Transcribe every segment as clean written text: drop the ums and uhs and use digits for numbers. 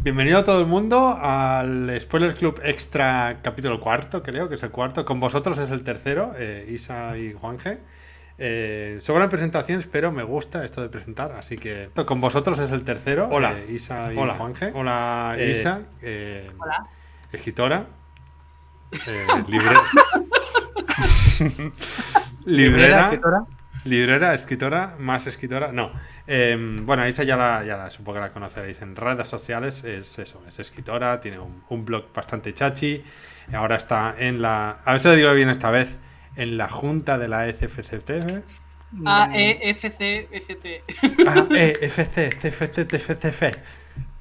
Bienvenido a todo el mundo al Spoiler Club Extra capítulo cuarto, creo que es el cuarto. Con vosotros es el tercero, Isa y Juanje. Sobre las presentaciones, pero me gusta esto de presentar, así que con vosotros es el tercero. Hola, Isa y Juanje. Hola, Isa, Hola. escritora, librera, librera, escritora, más escritora. No. Bueno, Isa ya supongo que la conoceréis en redes sociales. Es eso, es escritora, tiene un blog bastante chachi. Ahora está en la. A ver si lo digo bien esta vez. En la junta de la ECFCT. AEFCFT. CFC.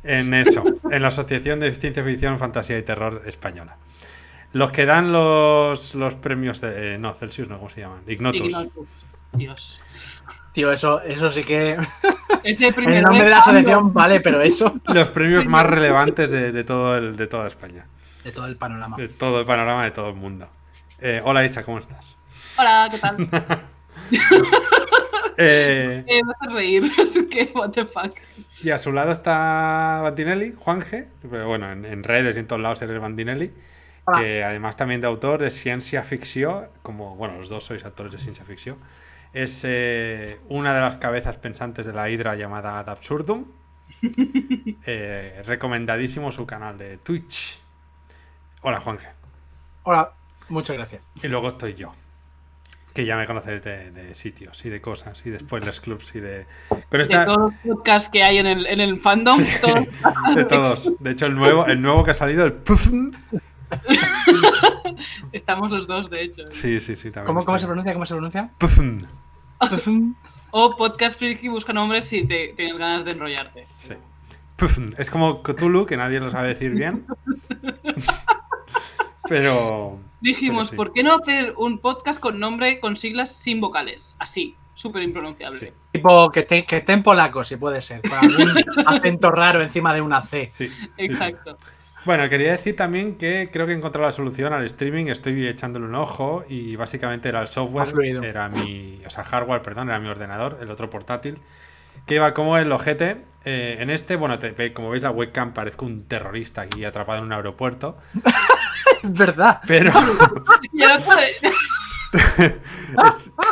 En eso, en la Asociación de Ciencia Ficción, Fantasía y Terror Española. Los que dan los premios de. No, Celsius no, ¿cómo se llaman? Ignotus. Dios. Tío, eso sí que. Ese El nombre de la asociación vale, pero eso. Los premios más relevantes de toda España. De todo el panorama. De todo el panorama de todo el mundo. Hola Isa, ¿cómo estás? Hola, ¿qué tal? Me hace reír. Es que, what the fuck. Y a su lado está Bandinelli, Juanje, pero bueno, en redes y en todos lados eres Bandinelli, que además también de autor de ciencia ficción, como, bueno, los dos sois actores de ciencia ficción. Es una de las cabezas pensantes de la hidra llamada Ad Absurdum. Recomendadísimo su canal de Twitch. Hola, Juanje. Hola, muchas gracias. Y luego estoy yo, que ya me conoceréis de sitios y de cosas y de spoilers clubs y de... De todos los podcasts que hay en el fandom. Sí, de todos. De hecho, el nuevo que ha salido, el Puffn. Estamos los dos, de hecho. Sí, también. ¿Cómo se pronuncia? Puffn. O Podcast Freaky busca nombres si tienes ganas de enrollarte. Sí. Puffn. Es como Cthulhu, que nadie lo sabe decir bien. Pero... Dijimos, sí. ¿por qué no hacer un podcast con nombre con siglas sin vocales? Así, súper impronunciable. Sí. Tipo que esté en polaco, si puede ser. Con algún acento raro encima de una C. Sí. Exacto. Sí. Bueno, quería decir también que creo que he encontrado la solución al streaming. Estoy echándole un ojo y básicamente era el software, era mi... O sea, hardware, perdón, era mi ordenador, el otro portátil, que iba como el ojete. En este, bueno, como veis la webcam parezco un terrorista aquí atrapado en un aeropuerto. Es verdad. Pero...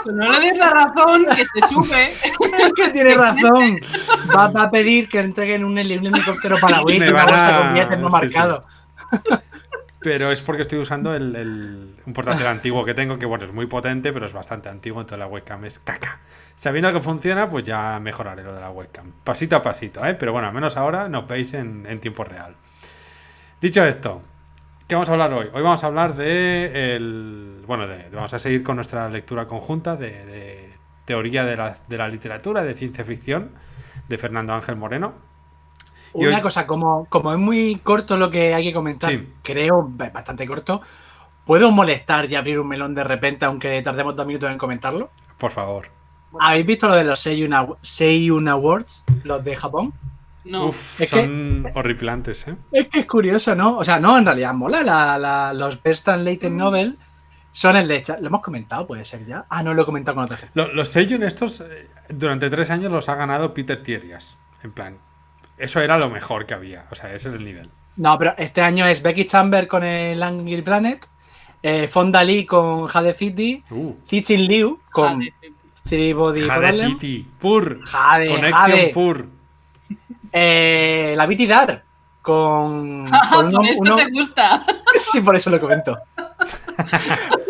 No le des la razón, que se sube. Es que tiene razón. Va a pedir que entreguen un helicóptero para Wii y con billetes no marcado. Sí. Pero es porque estoy usando un portátil antiguo que tengo, que bueno, es muy potente, pero es bastante antiguo, entonces la webcam es caca. Sabiendo que funciona, pues ya mejoraré lo de la webcam. Pasito a pasito, ¿eh? Pero bueno, al menos ahora nos veis en tiempo real. Dicho esto, ¿qué vamos a hablar hoy? Hoy vamos a hablar vamos a seguir con nuestra lectura conjunta de teoría de la literatura, de ciencia ficción, de Fernando Ángel Moreno. Una cosa, como es muy corto lo que hay que comentar, sí. Creo bastante corto, ¿puedo molestar y abrir un melón de repente aunque tardemos 2 minutos en comentarlo? Por favor. ¿Habéis visto lo de los Seiyun Awards, los de Japón? No. Son horripilantes, ¿eh? Es que es curioso, ¿no? O sea, no, en realidad mola. Los Best Translated Novel son el de... ¿Lo hemos comentado? ¿Puede ser ya? Ah, no lo he comentado con otra gente. Los Seiyun estos, durante 3 años los ha ganado Peter Thierryas. En plan, eso era lo mejor que había. O sea, ese es el nivel. No, pero este año es Becky Chambers con el Angry Planet, Fonda Lee con Jade City, Cixin Liu con Three Body Jade City, Pur. Jade. Pur. La Viti Dar con por eso te gusta. Sí, por eso lo comento.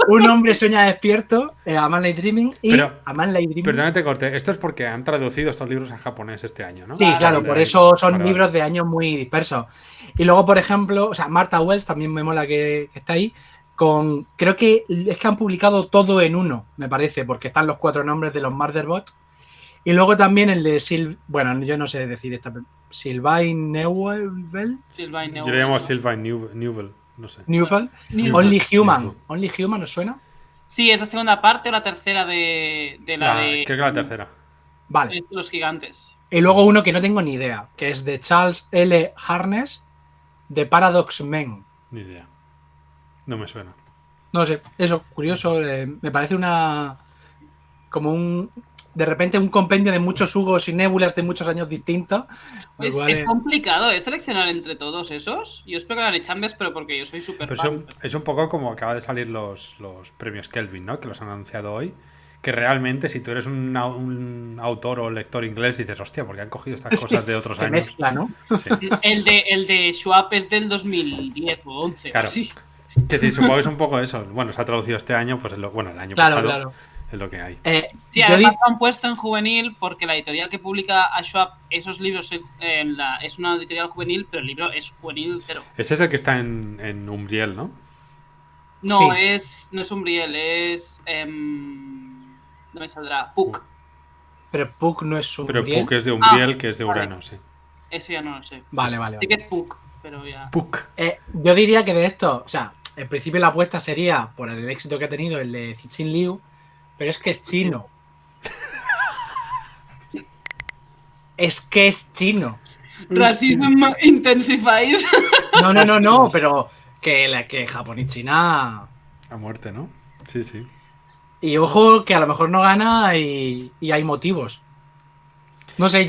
Un hombre sueña despierto, A Man Like Dreaming y A Man Like Dreaming. Perdóname, te corté. Esto es porque han traducido estos libros en japonés este año, ¿no? Sí, claro, por eso son libros de años muy dispersos. Y luego, por ejemplo, o sea, Martha Wells también me mola que está ahí. Creo que es que han publicado todo en uno, me parece, porque están los 4 nombres de los Murderbot. Y luego también el de bueno, yo no sé decir esta. Sylvain Neuvel. Yo le llamo Sylvain Neuvel, no sé. Neuvel. Only Human. ¿Only Human os suena? Sí, es la segunda parte o la tercera de la de... Creo que la tercera. Vale. Los gigantes. Y luego uno que no tengo ni idea, que es de Charles L. Harness, de Paradox Men. Ni idea. No me suena. No sé, eso, curioso. Me parece como un de repente un compendio de muchos Hugos y Nébulas de muchos años distintos. Es complicado, ¿eh? Seleccionar entre todos esos. Yo espero que hagan Chambers, pero porque yo soy súper Pero fan. es un poco como acaba de salir los premios Kelvin, ¿no? Que los han anunciado hoy. Que realmente, si tú eres un autor o lector inglés, dices, hostia, porque han cogido estas cosas de otros años. Mezcla, ¿no? Sí. El de Schwab es del 2010 o 11. Claro. Sí. Que decir, supongo que es un poco eso. Bueno, se ha traducido este año, pues el año pasado es lo que hay. Sí, además lo han puesto en juvenil porque la editorial que publica a Schwab esos libros es una editorial juvenil, pero el libro es juvenil cero. Ese es el que está en Umbriel, ¿no? No, Sí. no es Umbriel, es... no me saldrá. Puck. Pero Puck no es Umbriel. Pero Puck es de Umbriel, que es de Urano, vale. sí. Eso ya no lo sé. Vale. Sí que es Puck, pero ya... Puck. Yo diría que de esto, o sea, en principio la apuesta sería por el éxito que ha tenido el de Cixin Liu, pero es que es chino. Es que es chino. Racism intensifies. No, pero que Japón y China... A muerte, ¿no? Sí, sí. Y ojo que a lo mejor no gana y hay motivos. No sé,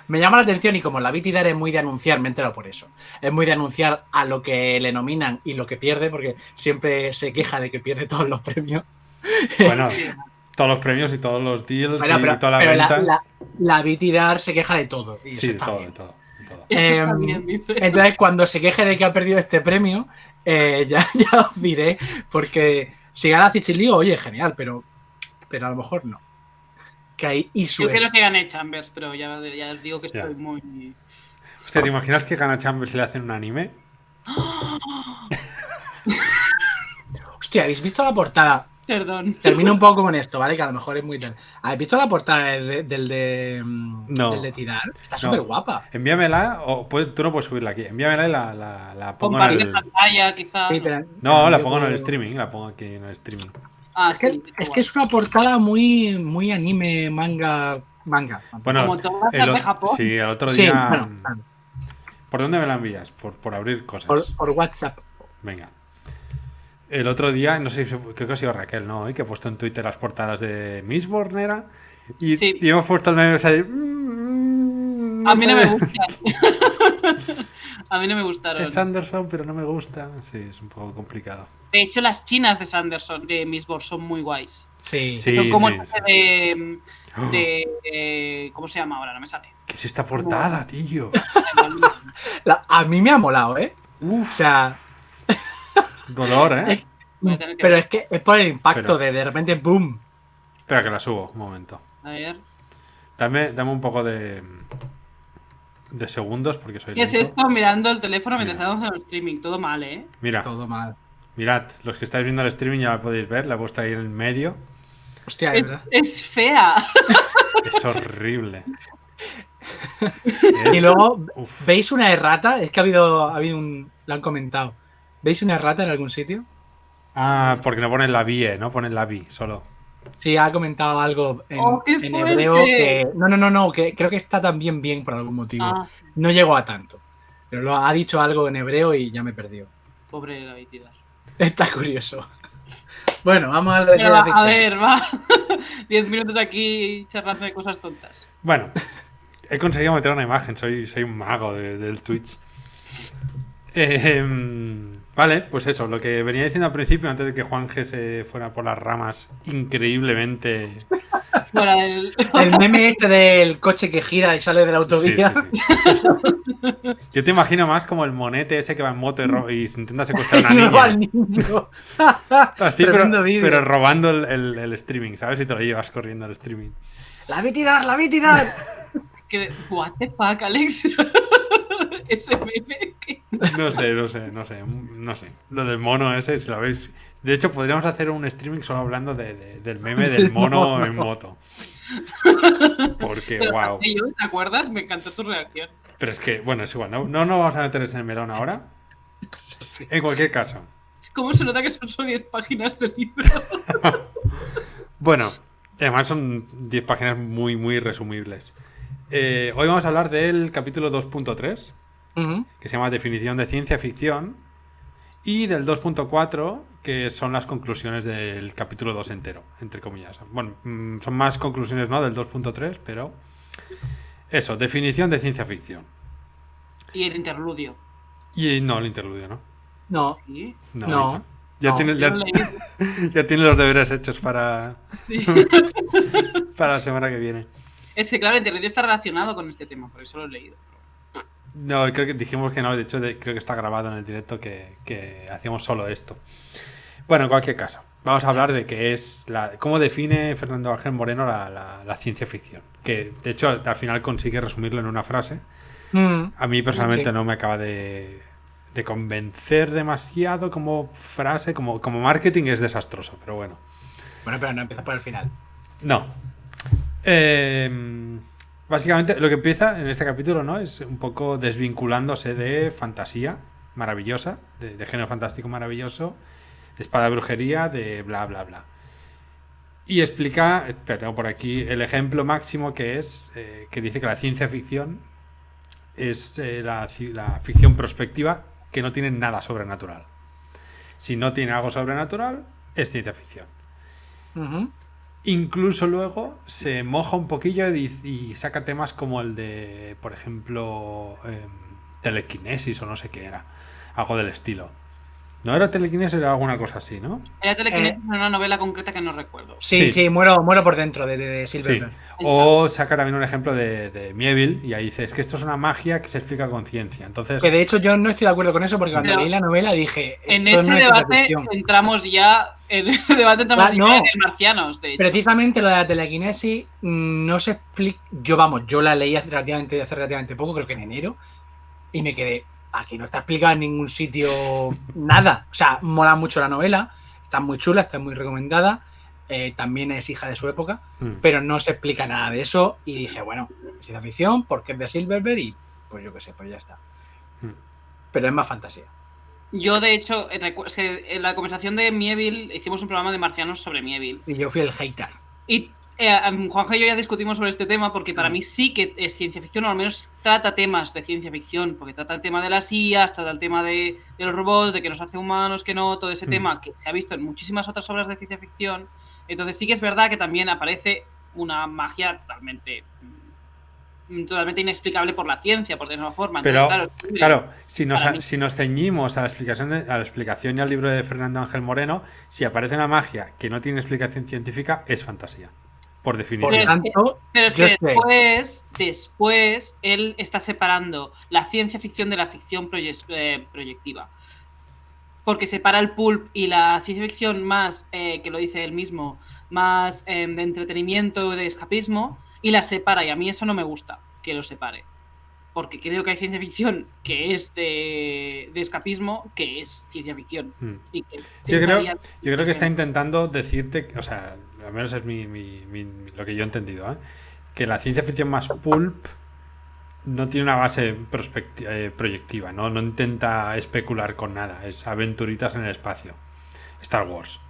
me llama la atención y como la Vitidar es muy de anunciar, me entero por eso. Es muy de anunciar a lo que le nominan y lo que pierde, porque siempre se queja de que pierde todos los premios. Bueno, todos los premios y todos los deals y todas las pero ventas. La Vitidar se queja de todo. Y Sí, eso de todo. Eso también, dice. Entonces, cuando se queje de que ha perdido este premio, ya os diré, porque si gana Cicilio, oye, genial, pero a lo mejor no. Que hay Yo quiero que gane Chambers, pero ya os digo que estoy muy... Hostia, ¿te imaginas que gana Chambers y le hacen un anime? Hostia, ¿habéis visto la portada? Perdón. Termino un poco con esto, ¿vale? Que a lo mejor es muy tal. ¿Habéis visto la portada del de Tidar? Está súper guapa. Envíamela, o tú no puedes subirla aquí. Envíamela y la pongo Compartir en pantalla, quizá. Sí, no, la pongo en el streaming. La pongo aquí en el streaming. Es que es una portada muy, muy anime, manga. Bueno, como todas las de Japón. Sí, el otro día. Bueno, ¿Por dónde me la envías? Por abrir cosas. Por WhatsApp. Venga. El otro día, no sé, creo que ha sido Raquel, ¿no? Que ha puesto en Twitter las portadas de Mistborn, ¿era? Y hemos puesto el meme, o sea, a mí no me gustan. A mí no me gustaron. Es Sanderson, pero no me gusta. Sí, es un poco complicado. De hecho, las chinas de Sanderson, de Mistborn, son muy guays. Sí. Son como de ¿cómo se llama ahora? No me sale. ¿Qué es esta portada, tío? A mí me ha molado, ¿eh? O sea... Dolor, ¿eh? Pero es que es por el impacto de repente, ¡boom! Espera que la subo, un momento. A ver. Dame un poco de segundos porque soy ¿Qué es lento. esto? Mirando el teléfono mientras estamos en el streaming. Todo mal, ¿eh? Mira. Todo mal. Mirad, los que estáis viendo el streaming ya la podéis ver. La he puesto ahí en el medio. Hostia, ¿verdad? Es fea. Es horrible. Y luego, ¿veis una errata? Es que ha habido un... Lo han comentado. ¿Veis una errata en algún sitio? Ah, porque no ponen la vie, no ponen la vi, solo. Sí, ha comentado algo en fuerte. hebreo que... No, que creo que está también bien por algún motivo. No llegó a tanto. Pero ha dicho algo en hebreo y ya me perdió. Pobre David Tidar. Está curioso. Bueno, vamos a a ver, va. 10 minutos aquí charlando de cosas tontas. Bueno, he conseguido meter una imagen, soy un mago del Twitch. Vale, pues eso, lo que venía diciendo al principio, antes de que Juan G se fuera por las ramas increíblemente... El meme este del coche que gira y sale de la autovía. Sí. Yo te imagino más como el monete ese que va en moto y se intenta secuestrar a una niña. Al niño. Así, pero robando el streaming, ¿sabes? Y te lo llevas corriendo al streaming. ¡La Vitidar! ¡La Vitidar! What the fuck, Alex. Ese meme que... No sé. Lo del mono ese, si lo veis. De hecho, podríamos hacer un streaming solo hablando del meme del mono en moto. Porque, wow. ¿Te acuerdas? Me encantó tu reacción. Pero es que, bueno, es igual. No nos vamos a meter en el melón ahora. En cualquier caso. ¿Cómo se nota que son solo 10 páginas de libro? Bueno, además son 10 páginas muy, muy resumibles. Hoy vamos a hablar del capítulo 2.3, que se llama Definición de Ciencia Ficción. Y del 2.4, que son las conclusiones del capítulo 2 entero, entre comillas. Bueno, son más conclusiones, ¿no? Del 2.3, pero... Eso, definición de ciencia ficción. Y el interludio. Y no, el interludio, ¿no? No, ¿Sí? No. Isa. Ya, No, tiene, Yo ya, lo leí. ya tiene los deberes hechos para, Sí. para la semana que viene. Es que, claro, el interludio está relacionado con este tema, por eso lo he leído. No, creo que dijimos que no, de hecho creo que está grabado en el directo que hacíamos solo esto. Bueno, en cualquier caso, vamos a hablar de qué es cómo define Fernando Ángel Moreno la ciencia ficción. Que de hecho al final consigue resumirlo en una frase. A mí personalmente Sí. no me acaba de convencer demasiado como frase, como marketing es desastroso, pero bueno. Bueno, pero no empieza por el final. No. Básicamente lo que empieza en este capítulo, ¿no? Es un poco desvinculándose de fantasía maravillosa, de género fantástico maravilloso, de espada de brujería, de bla bla bla. Y explica, espera, tengo por aquí el ejemplo máximo que es que dice que la ciencia ficción es la ficción prospectiva que no tiene nada sobrenatural. Si no tiene algo sobrenatural, es ciencia ficción. Ujú. Incluso luego se moja un poquillo y saca temas como el de, por ejemplo, telequinesis o no sé qué era. Algo del estilo. No era telequinesis, era alguna cosa así, ¿no? Era telequinesis en una novela concreta que no recuerdo. Sí, Sí. muero por dentro de Sí. Silverberg. O saca también un ejemplo de Mieville y ahí dice, es que esto es una magia que se explica con ciencia. Entonces, Que de hecho yo no estoy de acuerdo con eso porque cuando Pero leí la novela dije, En esto ese no es ciencia debate ficción. entramos ya. En ese debate entramos Ah, ya no. en el Marcianos, de hecho. Precisamente lo de la telequinesis no se explica. Yo la leí hace relativamente poco, creo que en enero, y me quedé. Aquí no está explicado en ningún sitio nada. O sea, mola mucho la novela, está muy chula, está muy recomendada. También es hija de su época, pero no se explica nada de eso. Y dije, bueno, es ciencia ficción porque es de Silverberg y pues yo qué sé, pues ya está. Pero es más fantasía. Yo, de hecho, en la conversación de Mieville hicimos un programa de Marcianos sobre Mieville. Y yo fui el hater. Y Juanjo y yo ya discutimos sobre este tema porque para mí sí que es ciencia ficción, o al menos trata temas de ciencia ficción, porque trata el tema de las IAs, trata el tema de los robots, de que nos hace humanos, que no, todo ese tema que se ha visto en muchísimas otras obras de ciencia ficción. Entonces sí que es verdad que también aparece una magia totalmente inexplicable por la ciencia, por de alguna forma. pero, Entonces, claro, si para mí- nos ceñimos a la explicación y al libro de Fernando Ángel Moreno, si aparece una magia que no tiene explicación científica, es fantasía. Por Por definición. tanto, Pero es yo que sé. después él está separando la ciencia ficción de la ficción proyectiva. Porque separa el pulp y la ciencia ficción más, que lo dice él mismo, más de entretenimiento, de escapismo, y la separa. Y a mí eso no me gusta, que lo separe. Porque creo que hay ciencia ficción que es de escapismo, que es ciencia ficción. Y que Yo creo que está intentando decirte, o sea, al menos es lo que yo he entendido, ¿eh? Que la ciencia ficción más pulp no tiene una base proyectiva, ¿no? No intenta especular con nada, es aventuritas en el espacio. Star Wars.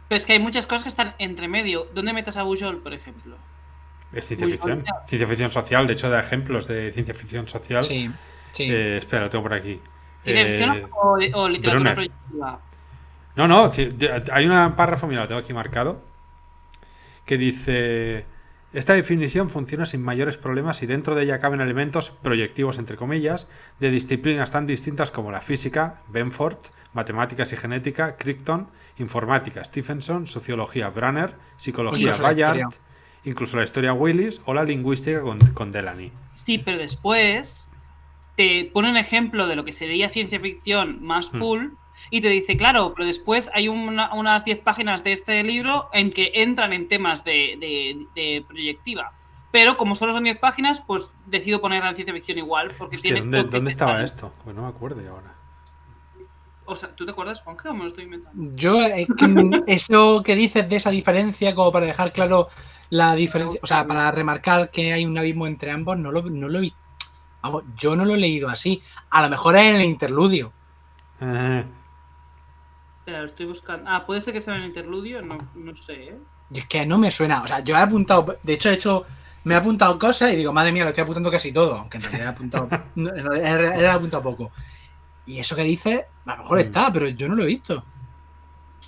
Pero es que hay muchas cosas que están entre medio. ¿Dónde metes a Bujol, por ejemplo? Es ciencia Muy ficción. bonita. Ciencia ficción social, de hecho, de ejemplos de ciencia ficción social. Sí. Espera, lo tengo por aquí. ¿Ciencia ficción o literatura Brunner. proyectiva? No, hay un párrafo, mira, lo tengo aquí marcado, que dice: esta definición funciona sin mayores problemas y dentro de ella caben elementos proyectivos, entre comillas, de disciplinas tan distintas como la física, Benford, matemáticas y genética, Crichton, informática, Stephenson, sociología, Brunner, psicología, Incluso la Bayard, historia. incluso la historia Willis o la lingüística con Delany. Sí, pero después te pone un ejemplo de lo que sería ciencia ficción más full y te dice, claro, pero después hay unas 10 páginas de este libro en que entran en temas de proyectiva. Pero como solo son 10 páginas, pues decido ponerla en ciencia ficción igual. Porque Hostia, tiene ¿dónde estaba esto? Pues no me acuerdo yo ahora. O sea, ¿tú te acuerdas, Juanje, o me lo estoy inventando? Yo, eso que dices de esa diferencia, como para dejar claro la diferencia, o sea, para remarcar que hay un abismo entre ambos, no lo vi. Vamos, yo no lo he leído así. A lo mejor es en el interludio. Espera, lo estoy buscando. Ah, puede ser que sea en el interludio, no sé, ¿eh? Y es que no me suena. O sea, yo he apuntado, de hecho, me he apuntado cosas y digo, madre mía, lo estoy apuntando casi todo, aunque en realidad he apuntado, he apuntado poco. Y eso que dices, a lo mejor está, pero yo no lo he visto.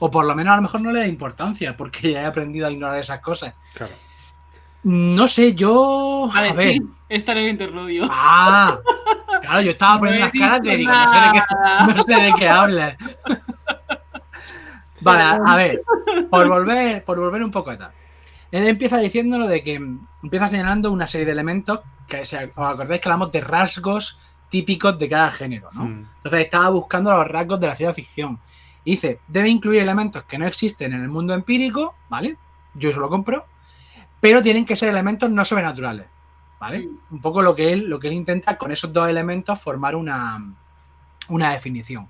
O por lo menos a lo mejor no le da importancia, porque ya he aprendido a ignorar esas cosas. Claro. No sé, yo... A ver, ver. sí, está en el interludio. Claro, yo estaba poniendo No he las caras de visto digo, nada. no sé de qué hablas. Vale, a ver, por volver un poco atrás. Él empieza diciéndolo de que empieza señalando una serie de elementos que, os acordáis que hablamos de rasgos típicos de cada género, ¿no? Entonces estaba buscando los rasgos de la ciencia ficción. Y dice, debe incluir elementos que no existen en el mundo empírico, ¿vale? Yo eso lo compro, pero tienen que ser elementos no sobrenaturales, ¿vale? Un poco lo que él intenta con esos dos elementos formar una definición.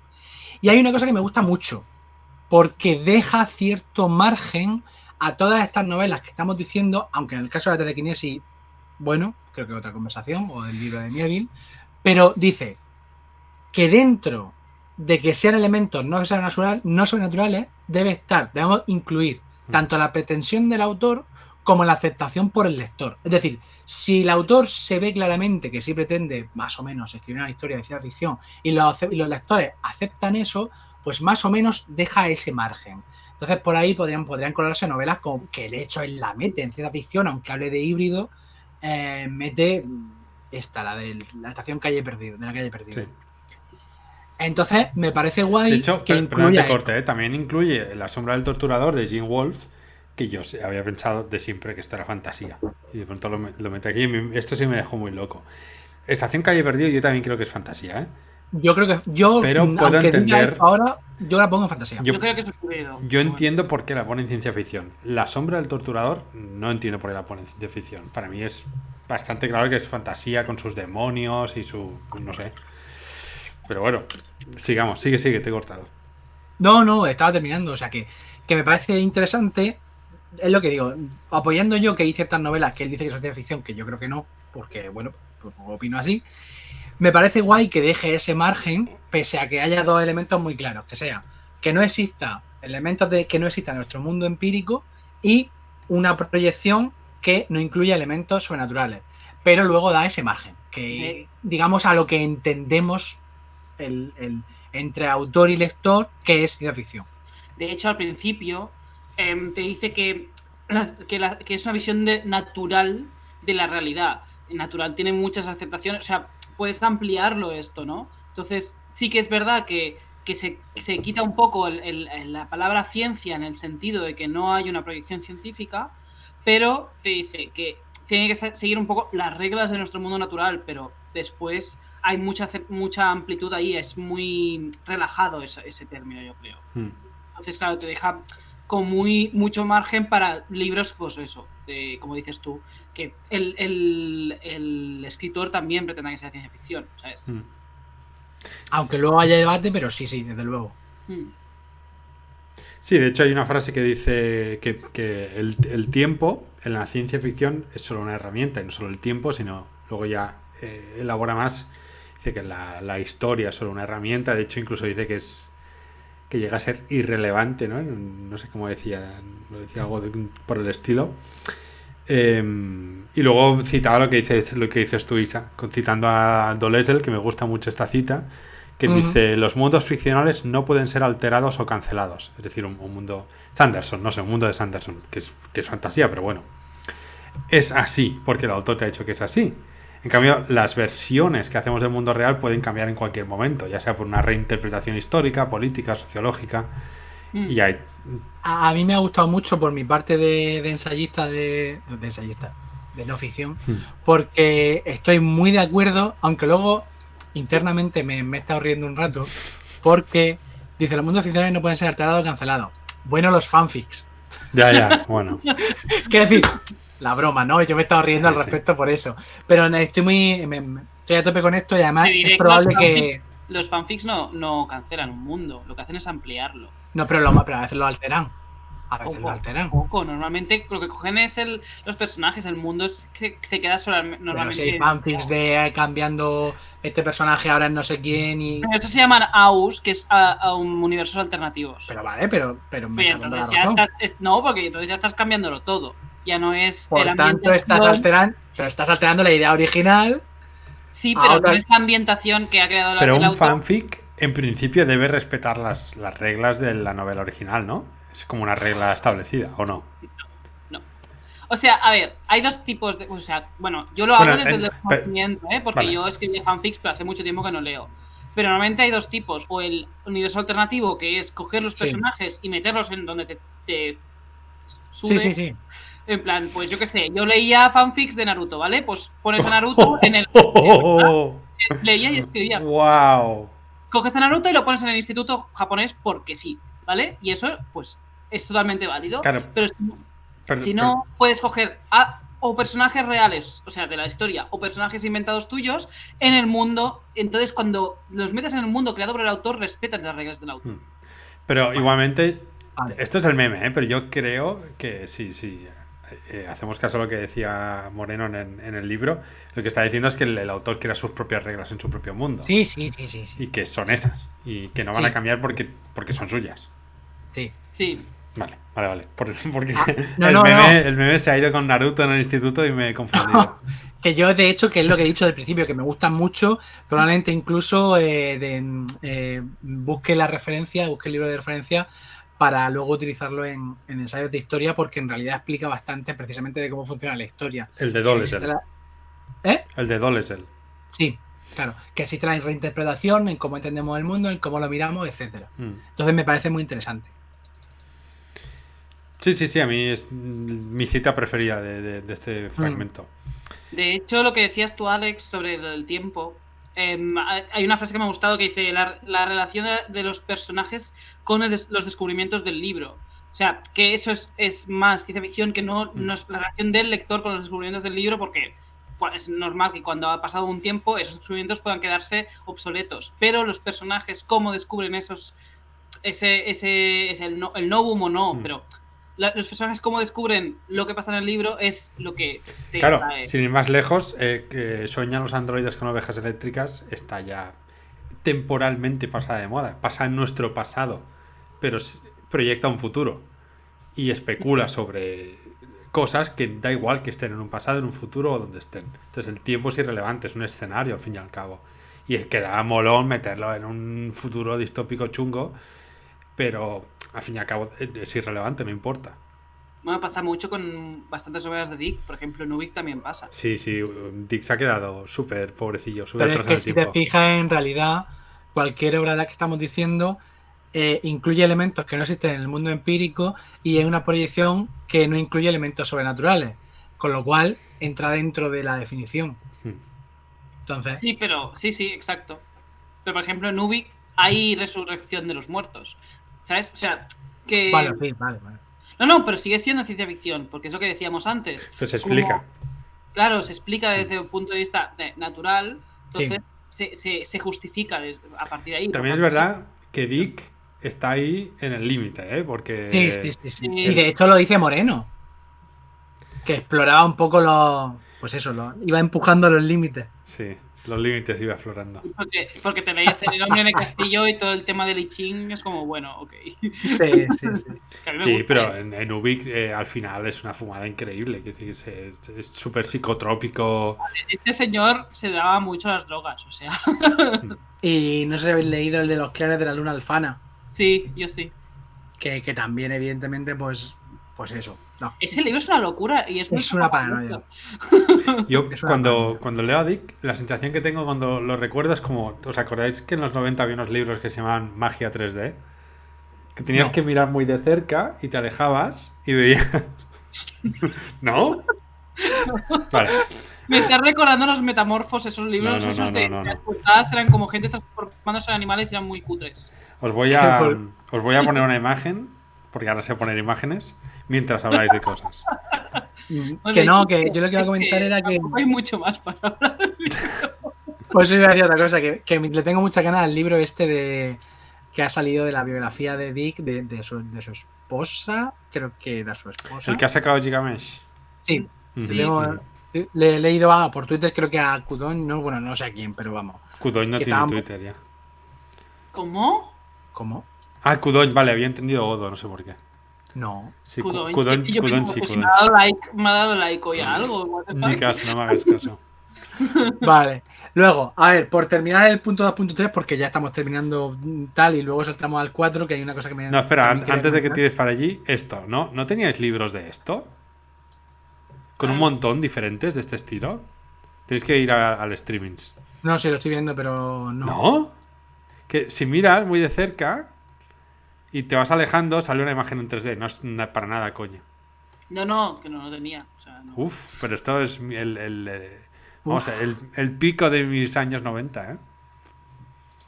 Y hay una cosa que me gusta mucho, porque deja cierto margen a todas estas novelas que estamos diciendo, aunque en el caso de la telequinesis, bueno, creo que otra conversación, o del libro de Mieville, pero dice que dentro de que sean elementos no sobrenaturales, debemos incluir tanto la pretensión del autor como la aceptación por el lector. Es decir, si el autor se ve claramente que sí pretende más o menos escribir una historia de ciencia ficción y los lectores aceptan eso, pues más o menos deja ese margen. Entonces por ahí podrían colarse novelas como que de hecho él la mete en ciencia ficción, aunque hable de híbrido, mete esta, la de la estación Calle Perdido, de la Calle Perdido. Sí. Entonces me parece guay. De hecho, que incluya corte, también incluye La sombra del torturador de Gene Wolfe, que yo había pensado de siempre que esto era fantasía. Y de pronto lo metí aquí. Esto sí me dejó muy loco. Estación Calle Perdido yo también creo que es fantasía, ¿eh? Yo creo que pero puedo entender ahora, yo la pongo en fantasía. Yo creo que es ocurrido. Yo entiendo por qué la pone en ciencia ficción. La sombra del torturador no entiendo por qué la pone en ciencia ficción. Para mí es bastante claro que es fantasía con sus demonios y su no sé. Pero bueno, sigamos, sigue, te he cortado. No, estaba terminando, o sea que me parece interesante. Es lo que digo, apoyando yo que hay ciertas novelas que él dice que son ciencia ficción, que yo creo que no, porque bueno, pues opino así. Me parece guay que deje ese margen, pese a que haya dos elementos muy claros, que sea que no exista elementos que no exista en nuestro mundo empírico y una proyección que no incluya elementos sobrenaturales, pero luego da ese margen, que digamos a lo que entendemos entre autor y lector, que es ciencia ficción. De hecho, al principio te dice que es una visión natural de la realidad. Natural tiene muchas aceptaciones, o sea, puedes ampliarlo esto, ¿no? Entonces, sí que es verdad que se quita un poco la palabra ciencia en el sentido de que no hay una proyección científica, pero te dice que tiene que seguir un poco las reglas de nuestro mundo natural, pero después hay mucha amplitud ahí, es muy relajado ese término, yo creo. Entonces, claro, te deja con mucho margen para libros, pues eso, como dices tú, que el escritor también pretenda que sea ciencia ficción, ¿sabes? Aunque luego haya debate, pero sí, desde luego. Sí, de hecho hay una frase que dice que el tiempo en la ciencia ficción es solo una herramienta, y no solo el tiempo, sino luego ya elabora más. Dice que la historia es solo una herramienta, de hecho incluso dice que llega a ser irrelevante, ¿no? No sé cómo decía, lo decía algo por el estilo. Y luego citaba lo que dices tú, Isa, citando a Dolezal, que me gusta mucho esta cita, que dice: los mundos ficcionales no pueden ser alterados o cancelados. Es decir, un mundo Sanderson, no sé, un mundo de Sanderson, que es fantasía, pero bueno, es así, porque el autor te ha dicho que es así. En cambio, las versiones que hacemos del mundo real pueden cambiar en cualquier momento, ya sea por una reinterpretación histórica, política, sociológica. Y hay... A mí me ha gustado mucho por mi parte de ensayista, de no ficción, porque estoy muy de acuerdo, aunque luego internamente me he estado riendo un rato, porque dice: los mundos ficcionales no pueden ser alterados o cancelados. Bueno, los fanfics. Ya, bueno. Quiero decir, la broma, ¿no? Yo me he estado riendo al respecto por eso. Pero estoy a tope con esto y además es probable que... Los fanfics no cancelan un mundo, lo que hacen es ampliarlo. No, pero a veces lo alteran. Poco. Normalmente lo que cogen es los personajes, el mundo se queda solo. Normalmente. Pero si hay fanfics de cambiando este personaje ahora en no sé quién y. Pero eso se llaman AUs, que es a universos alternativos. Pero vale, pero entonces no, porque entonces ya estás cambiándolo todo. Ya no es. Por tanto, estás alterando la idea original. Sí, pero no es la ambientación que ha creado Pero un fanfic En principio debe respetar las reglas de la novela original, ¿no? Es como una regla establecida, ¿o no? No. O sea, a ver, hay dos tipos de... O sea, bueno, yo lo hablo Bueno, desde el desconocimiento, porque vale. yo escribí fanfics, pero hace mucho tiempo que no leo. Pero normalmente hay dos tipos. O el universo alternativo, que es coger los Sí. personajes y meterlos en donde te Sí, sube. sí, sí. En plan, pues yo qué sé, yo leía fanfics de Naruto, ¿vale? Pues pones a Naruto en el... Leía y escribía. ¡Wow! Coges a Naruto y lo pones en el instituto japonés porque sí, ¿vale? Y eso, pues, es totalmente válido. Claro. Pero si no, puedes coger o personajes reales, o sea, de la historia, o personajes inventados tuyos en el mundo. Entonces, cuando los metes en el mundo creado por el autor, respetas las reglas del autor. Pero igualmente, Vale. esto es el meme, pero yo creo que sí. Hacemos caso a lo que decía Moreno en el libro. Lo que está diciendo es que el autor crea sus propias reglas en su propio mundo. Sí. Y que son esas. Y que no van a cambiar porque son suyas. Sí. Vale. Porque No. el meme se ha ido con Naruto en el instituto y me he confundido. Que yo, de hecho, que es lo que he dicho del principio, que me gustan mucho, probablemente incluso busque el libro de referencia para luego utilizarlo en ensayos de historia, porque en realidad explica bastante precisamente de cómo funciona la historia. El de Dolezal. El de Dolezal. Sí, claro. Que existe la reinterpretación en cómo entendemos el mundo, en cómo lo miramos, etcétera. Entonces me parece muy interesante. Sí, a mí es mi cita preferida de este fragmento. De hecho, lo que decías tú, Alex, sobre el tiempo, hay una frase que me ha gustado que dice la relación de los personajes con los descubrimientos del libro. O sea, que eso es más ciencia ficción que no es la relación del lector con los descubrimientos del libro, porque es normal que cuando ha pasado un tiempo esos descubrimientos puedan quedarse obsoletos. Pero los personajes, cómo descubren el novum o no, pero... Los personajes cómo descubren lo que pasa en el libro es lo que te trae. Sin ir más lejos, que sueñan los androides con ovejas eléctricas está ya temporalmente pasada de moda. Pasa en nuestro pasado, pero proyecta un futuro y especula sobre cosas que da igual que estén en un pasado, en un futuro o donde estén. Entonces el tiempo es irrelevante, es un escenario al fin y al cabo. Y es que da molón meterlo en un futuro distópico chungo, pero al fin y al cabo es irrelevante, no importa. Bueno, pasa mucho con bastantes novelas de Dick. Por ejemplo, en Ubik también pasa. Sí, Dick se ha quedado súper pobrecillo, súper atrás en el tiempo. Pero es que si te fijas, en realidad, cualquier obra de la que estamos diciendo incluye elementos que no existen en el mundo empírico y es una proyección que no incluye elementos sobrenaturales, con lo cual entra dentro de la definición. Entonces... Sí, exacto. Pero, por ejemplo, en Ubik hay resurrección de los muertos. ¿Sabes? O sea, que... Vale. No, pero sigue siendo ciencia ficción, porque es lo que decíamos antes. Pero se explica. Claro, se explica desde un punto de vista natural, entonces se justifica a partir de ahí. También es verdad que Dick está ahí en el límite, porque... Sí. Y de hecho lo dice Moreno, que exploraba un poco iba empujando los límites. Sí. Los límites iba explorando. Porque te leías El hombre en el castillo y todo el tema del I Ching es como, bueno, ok. Sí, pero en Ubik al final es una fumada increíble. Es súper psicotrópico. Este señor se daba mucho a las drogas, o sea. Y no sé si habéis leído el de los clanes de la luna alfana. Sí, yo sí. Que también, evidentemente, pues eso. No. Ese libro es una locura y es una paranoia. Yo cuando leo a Dick, la sensación que tengo cuando lo recuerdo es como, ¿os acordáis que en los 90 había unos libros que se llamaban Magia 3D? Que tenías que mirar muy de cerca y te alejabas y veías... ¿No? Vale. Me estás recordando los Metamorfos, esos libros, las portadas eran como gente transformándose en animales y eran muy cutres. Os voy a poner una imagen, porque ahora sé poner imágenes, mientras habláis de cosas. Que yo lo que iba a comentar era que... Hay mucho más para hablar. Pues iba a decir otra cosa, que le tengo mucha ganas al libro que ha salido de la biografía de Dick, de su esposa, creo que era su esposa. ¿El que ha sacado Gigamesh? Sí. Le he leído por Twitter, creo que a Kudoin, no sé a quién, pero vamos. Kudoin no tiene Twitter ya. ¿Cómo? Ah, Kudoin, vale, había entendido Odo, no sé por qué. No. Sí, Kudoin sí. Kudoin. Me ha dado like hoy a algo. Ni caso, no me hagas caso. Vale. Luego, a ver, por terminar el punto 2.3, porque ya estamos terminando tal y luego saltamos al 4, que hay una cosa que me... No, espera, también quería antes de que comentar. tires para allí, esto, ¿no? ¿No teníais libros de esto? Con un montón diferentes de este estilo. Tenéis que ir al streamings. No, sí, lo estoy viendo, pero no. ¿No? Que si miras muy de cerca y te vas alejando, sale una imagen en 3D. No es para nada, coño. No, que no lo tenía. O sea, no. Uf, pero esto es vamos, Uf. el pico de mis años 90,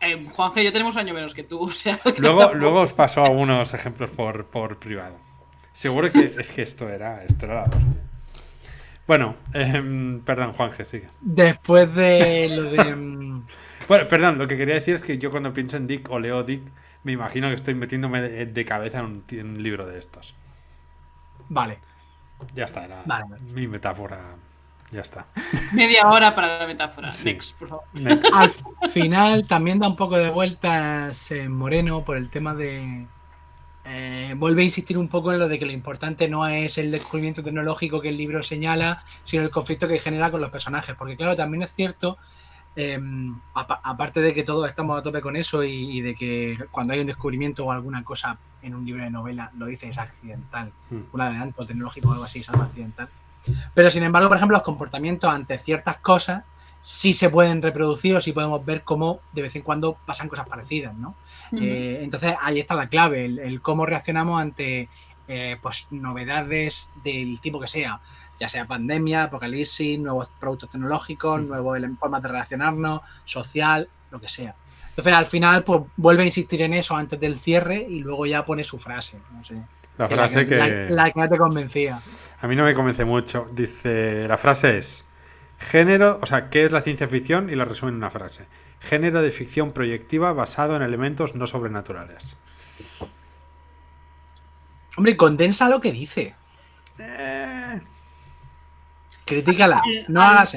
¿eh? Juanje y yo tenemos un año menos que tú, o sea. que Luego, tampoco- luego os paso algunos ejemplos por privado. Seguro que es que esto era la hostia. Bueno, perdón, Juanje, sigue. Después de lo de... Bueno, perdón, lo que quería decir es que yo cuando pienso en Dick o leo Dick, me imagino que estoy metiéndome de cabeza en un libro de estos. Vale. Ya está, era Vale. mi metáfora. Ya está. Media hora para la metáfora. Sí. Next, por favor. Next. Al final también da un poco de vueltas Moreno por el tema de... vuelve a insistir un poco en lo de que lo importante no es el descubrimiento tecnológico que el libro señala, sino el conflicto que genera con los personajes. Porque claro, también es cierto, aparte de que todos estamos a tope con eso y de que cuando hay un descubrimiento o alguna cosa en un libro de novela, lo dice es accidental. Un adelanto tecnológico o algo así es algo accidental. Pero sin embargo, por ejemplo, los comportamientos ante ciertas cosas sí se pueden reproducir o sí podemos ver cómo de vez en cuando pasan cosas parecidas, ¿no? Entonces ahí está la clave, el cómo reaccionamos ante pues novedades del tipo que sea, ya sea pandemia, apocalipsis, nuevos productos tecnológicos, nuevas formas de relacionarnos, social, lo que sea. Entonces al final pues vuelve a insistir en eso antes del cierre y luego ya pone su frase, no sé. La frase La que no te convencía. A mí no me convence mucho. Dice, la frase es, género, o sea, ¿qué es la ciencia ficción? Y la resume en una frase. Género de ficción proyectiva basado en elementos no sobrenaturales. Hombre, condensa lo que dice. Critícala. No hagas...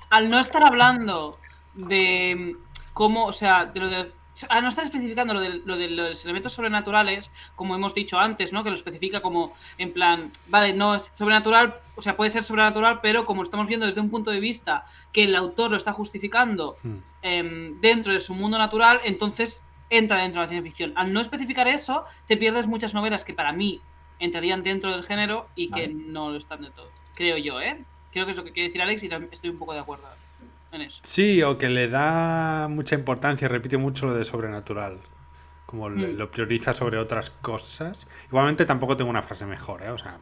Al no estar hablando de cómo, o sea, de lo de... A no estar especificando lo de los elementos sobrenaturales, como hemos dicho antes, ¿no? Que lo especifica como, en plan, vale, no es sobrenatural, o sea, puede ser sobrenatural, pero como estamos viendo desde un punto de vista que el autor lo está justificando dentro de su mundo natural, entonces entra dentro de la ciencia ficción. Al no especificar eso, te pierdes muchas novelas que para mí entrarían dentro del género y que no lo están de todo. Creo yo, ¿eh? Creo que es lo que quiere decir Alex y estoy un poco de acuerdo en eso. Sí, o que le da mucha importancia y repite mucho lo de sobrenatural. Como lo prioriza sobre otras cosas. Igualmente tampoco tengo una frase mejor, ¿eh? O sea,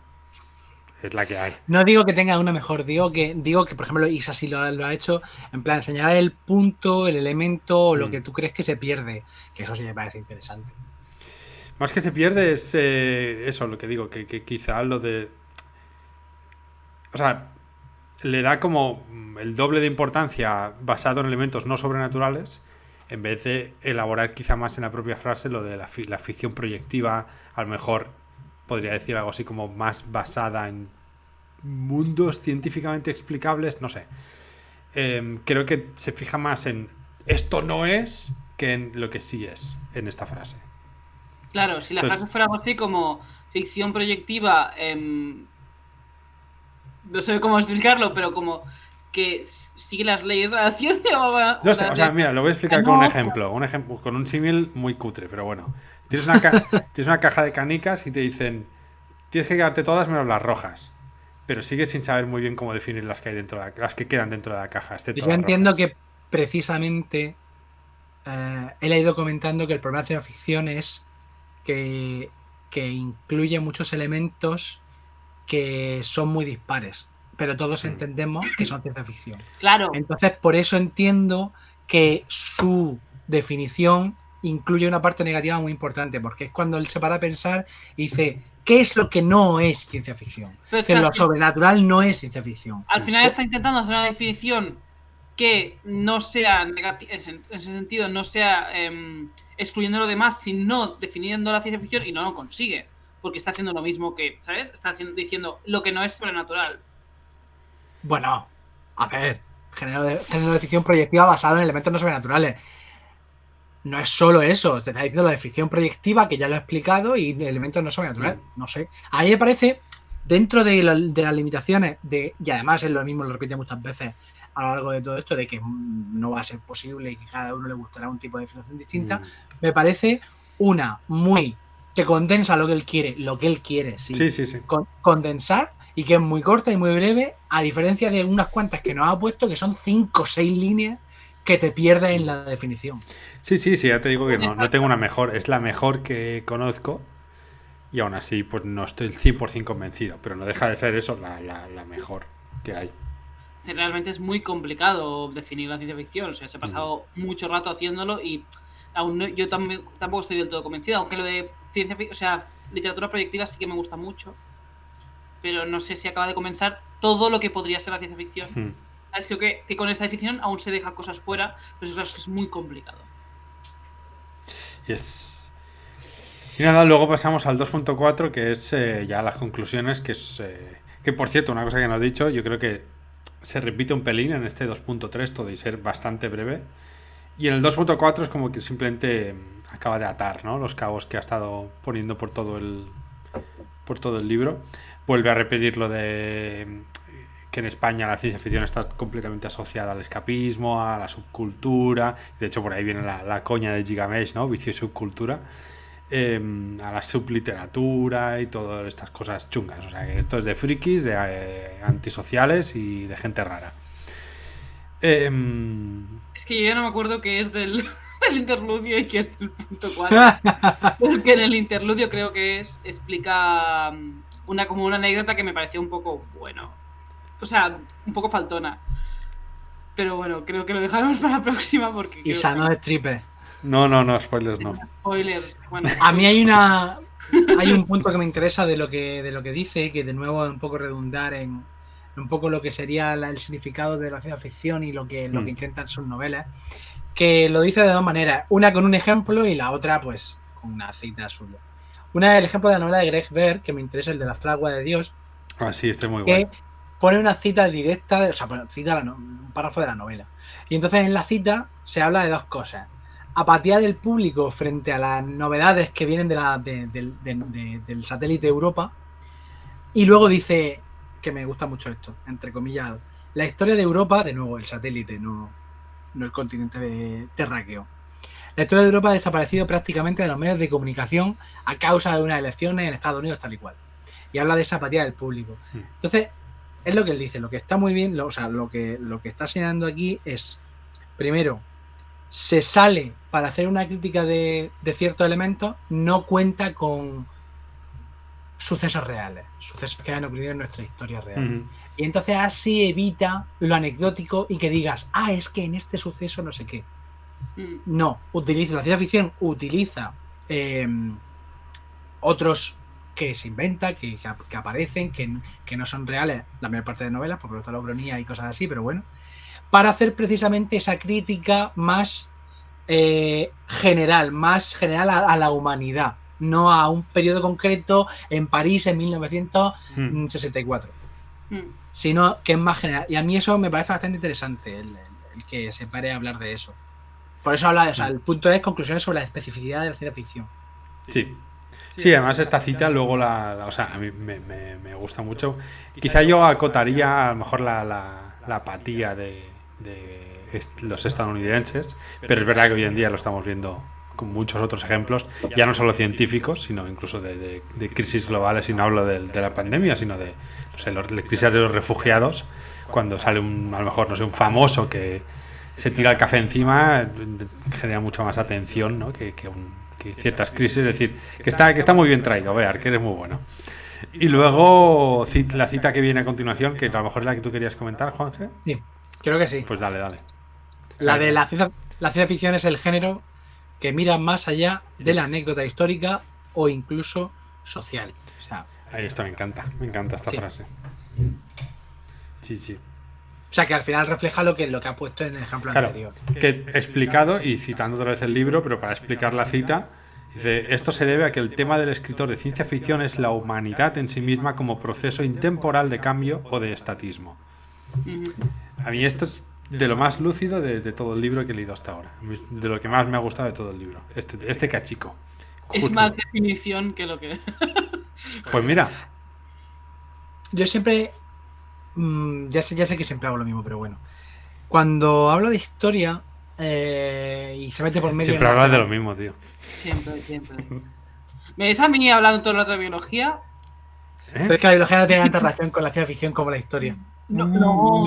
es la que hay. No digo que tenga una mejor, digo que por ejemplo, Isa sí lo ha hecho, en plan, señalar el punto, el elemento o lo que tú crees que se pierde. Que eso sí me parece interesante. Más que se pierde es eso, lo que digo, que quizá lo de... O sea, le da como el doble de importancia basado en elementos no sobrenaturales, en vez de elaborar quizá más en la propia frase lo de la ficción proyectiva, a lo mejor podría decir algo así como más basada en mundos científicamente explicables, no sé. Creo que se fija más en esto no es que en lo que sí es en esta frase. Claro, si la frase fuera algo así como ficción proyectiva, no sé cómo explicarlo, pero como que sigue las leyes de la ciencia. No sé, o sea, mira, lo voy a explicar con un ejemplo, con un símil muy cutre, pero bueno. Tienes una caja de canicas y te dicen, tienes que quedarte todas menos las rojas, pero sigues sin saber muy bien cómo definir las que hay dentro las que quedan dentro de la caja. Yo entiendo que precisamente él ha ido comentando que el problema de la ficción es que incluye muchos elementos que son muy dispares, pero todos entendemos que son ciencia ficción. Claro. Entonces, por eso entiendo que su definición incluye una parte negativa muy importante, porque es cuando él se para a pensar y dice, ¿qué es lo que no es ciencia ficción? Pues lo sobrenatural no es ciencia ficción. Al final está intentando hacer una definición que no sea negativa, en ese sentido, no sea excluyendo lo demás, sino definiendo la ciencia ficción y no lo consigue. Porque está haciendo lo mismo que, ¿sabes? Está diciendo lo que no es sobrenatural. Bueno, a ver, género de ficción proyectiva basado en elementos no sobrenaturales. No es solo eso, te está diciendo la de ficción proyectiva, que ya lo he explicado, y elementos no sobrenaturales. No sé. Ahí me parece, dentro de las limitaciones, y además es lo mismo, lo repite muchas veces, a lo largo de todo esto, de que no va a ser posible y que cada uno le gustará un tipo de definición distinta, me parece una muy que condensa lo que él quiere, sí. Sí. Condensar y que es muy corta y muy breve, a diferencia de unas cuantas que nos ha puesto que son 5 o 6 líneas que te pierdes en la definición. Sí, ya te digo que no tengo una mejor, es la mejor que conozco y aún así pues no estoy 100% convencido, pero no deja de ser eso la mejor que hay. Realmente es muy complicado definir la ciencia ficción, o sea, se ha pasado mucho rato haciéndolo y aún no, yo tampoco estoy del todo convencido, aunque lo de ciencia ficción, o sea, literatura proyectiva sí que me gusta mucho, pero no sé si acaba de comenzar todo lo que podría ser la ciencia ficción. Creo que con esta definición aún se dejan cosas fuera, pero es muy complicado. Yes. Y nada, luego pasamos al 2.4, que es ya las conclusiones, que por cierto, una cosa que no he dicho, yo creo que se repite un pelín en este 2.3, todo y ser bastante breve. Y en el 2.4 es como que simplemente acaba de atar, ¿no?, los cabos que ha estado poniendo por todo el libro. Vuelve a repetir lo de que en España la ciencia ficción está completamente asociada al escapismo, a la subcultura. De hecho, por ahí viene la coña de Gigamesh, ¿no?, vicio y subcultura. A la subliteratura y todas estas cosas chungas. O sea, que esto es de frikis, de antisociales y de gente rara. Es que yo ya no me acuerdo qué es del interludio y qué es del punto 4. Porque en el interludio creo que explica como una anécdota que me pareció un poco, bueno, o sea, un poco faltona. Pero bueno, creo que lo dejaremos para la próxima porque... Y no destripe. No, spoilers no. Spoilers, bueno. A mí hay un punto que me interesa de lo que dice, que de nuevo es un poco redundar en un poco lo que sería el significado de la ciencia ficción y lo que intentan sus novelas, que lo dice de dos maneras, una con un ejemplo y la otra pues con una cita suya. Una es el ejemplo de la novela de Greg Bear, que me interesa, el de la fragua de Dios. Ah, sí, este es muy guay. Que pone una cita directa, o sea, cita un párrafo de la novela. Y entonces en la cita se habla de dos cosas. Apatía del público frente a las novedades que vienen del satélite Europa. Y luego dice, que me gusta mucho esto, entrecomillado, la historia de Europa, de nuevo el satélite, no el continente terráqueo. La historia de Europa ha desaparecido prácticamente de los medios de comunicación a causa de unas elecciones en Estados Unidos tal y cual. Y habla de esa apatía del público. Entonces, es lo que él dice, lo que está muy bien, lo que está señalando aquí es, primero, se sale para hacer una crítica de ciertos elementos, no cuenta con sucesos reales, sucesos que han ocurrido en nuestra historia real. Y entonces así evita lo anecdótico y que digas, es que en este suceso no sé qué. No, la ciencia ficción utiliza otros que se inventa, que aparecen, que no son reales, la mayor parte de novelas, porque está la bronía y cosas así, pero bueno, para hacer precisamente esa crítica más general a la humanidad, no a un periodo concreto en París en 1964, sino que es más general. Y a mí eso me parece bastante interesante, el que se pare a hablar de eso. Por eso habla, el punto es conclusiones sobre la especificidad de la ciencia ficción. Sí, además esta cita luego o sea, a mí me gusta mucho. Quizá yo acotaría a lo mejor la apatía de los estadounidenses, pero es verdad que hoy en día lo estamos viendo con muchos otros ejemplos, ya no solo científicos, sino incluso de crisis globales, y no hablo de la pandemia, sino de la crisis de los refugiados, cuando sale a lo mejor, no sé, un famoso que se tira el café encima, genera mucha más atención, ¿no?, que ciertas crisis. Es decir, que está muy bien traído, Bear, que eres muy bueno. Y luego la cita que viene a continuación, que a lo mejor es la que tú querías comentar, Juanje. Sí, creo que sí. Pues dale. La de la ciencia ficción es el género que mira más allá de la anécdota histórica o incluso social. O sea, ahí está, me encanta esta frase. Sí. O sea, que al final refleja lo que ha puesto en el ejemplo anterior. Que he explicado, y citando otra vez el libro, pero para explicar la cita, dice: esto se debe a que el tema del escritor de ciencia ficción es la humanidad en sí misma como proceso intemporal de cambio o de estatismo. A mí esto es de lo más lúcido de todo el libro que he leído hasta ahora. De lo que más me ha gustado de todo el libro. Este cachico. Es más definición que lo que... Pues mira. Yo siempre... ya sé que siempre hago lo mismo, pero bueno. Cuando hablo de historia y se mete por medio... Siempre hablas de lo mismo, tío. Siempre. ¿Me ves a mí hablando todo el rato de biología? Pero es que la biología no tiene tanta relación con la ciencia ficción como la historia. No,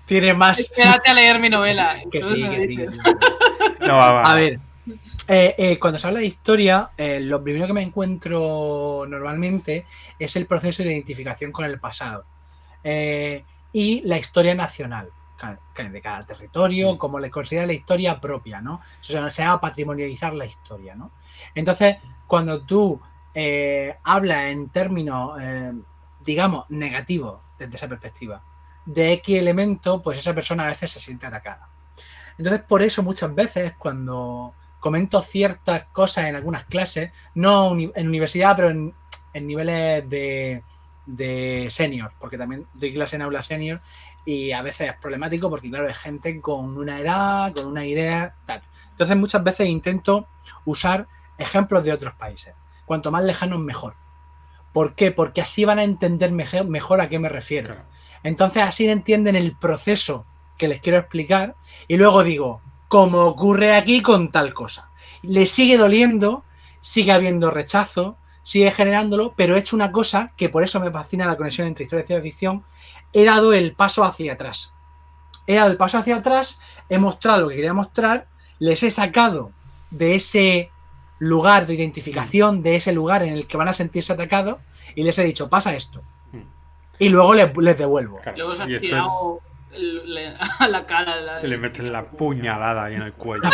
Tiene más... Espérate a leer mi novela. Que sí. No, va. A ver, cuando se habla de historia, lo primero que me encuentro normalmente es el proceso de identificación con el pasado y la historia nacional de cada territorio, como le considera la historia propia, ¿no? O sea, se llama patrimonializar la historia, ¿no? Entonces, cuando tú hablas en términos, digamos, negativos desde esa perspectiva, de X elemento, pues esa persona a veces se siente atacada. Entonces, por eso muchas veces cuando comento ciertas cosas en algunas clases, no en universidad, pero en niveles de senior, porque también doy clase en aula senior y a veces es problemático porque, claro, es gente con una edad, con una idea, tal. Entonces, muchas veces intento usar ejemplos de otros países. Cuanto más lejanos, mejor. ¿Por qué? Porque así van a entender mejor a qué me refiero. Claro. Entonces, así entienden el proceso que les quiero explicar y luego digo, como ocurre aquí con tal cosa. Le sigue doliendo, sigue habiendo rechazo, sigue generándolo, pero he hecho una cosa que por eso me fascina la conexión entre historia y ciencia ficción. He dado el paso hacia atrás. He mostrado lo que quería mostrar, les he sacado de ese lugar de identificación, de ese lugar en el que van a sentirse atacados y les he dicho, pasa esto. Y luego les devuelvo. Claro. Luego se Y ha esto tirado a la cara. Se le meten la puñalada ahí en el cuello.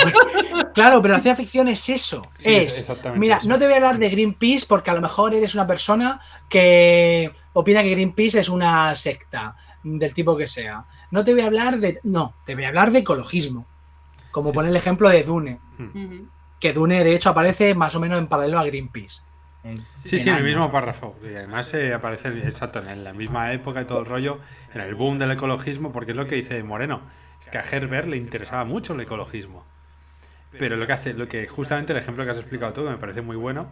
Claro, pero la ciencia ficción es eso. Sí, es exactamente mira, eso. no te voy a hablar de Greenpeace porque a lo mejor eres una persona que opina que Greenpeace es una secta del tipo que sea. No te voy a hablar de... No, te voy a hablar de ecologismo. Como poner el ejemplo de Dune. Que Dune, de hecho, aparece más o menos en paralelo a Greenpeace. Sí, en el mismo párrafo. Y además aparece, exacto, en la misma época y todo el rollo, en el boom del ecologismo, porque es lo que dice Moreno. Es que a Herbert le interesaba mucho el ecologismo. Pero lo que justamente el ejemplo que has explicado tú, que me parece muy bueno,